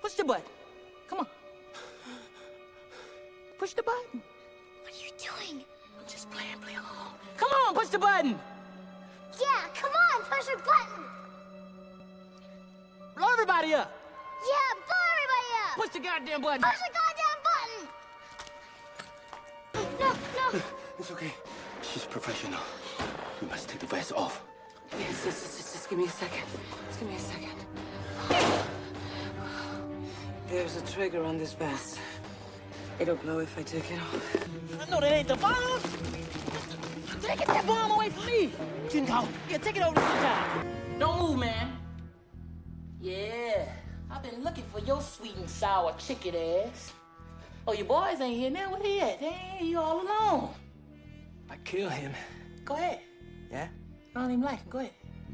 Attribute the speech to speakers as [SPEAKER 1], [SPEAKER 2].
[SPEAKER 1] Push the button. Come on. Push the button.
[SPEAKER 2] What are you doing?
[SPEAKER 1] I'm just playing, play along. Come on, push the button.
[SPEAKER 2] Yeah, come on, push the button.
[SPEAKER 1] Blow everybody up.
[SPEAKER 2] Yeah, blow everybody up.
[SPEAKER 1] Push the goddamn button.
[SPEAKER 2] Push the goddamn button. No.
[SPEAKER 3] It's okay. She's professional. We must take the vest off.
[SPEAKER 1] Yes, just give me a second. Just give me a second. There's a trigger on this vest. It'll blow if I take it off. No, that ain't the bomb. Take that bomb away from me. Jinko, yeah, take it over to the top. Don't move, man. Yeah, I've been looking for your sweet and sour chicken ass. Oh, your boys ain't here now. Where they at? They ain't here all alone.
[SPEAKER 3] I kill him.
[SPEAKER 1] Go ahead.
[SPEAKER 3] Yeah?
[SPEAKER 1] I don't even like him. Go ahead.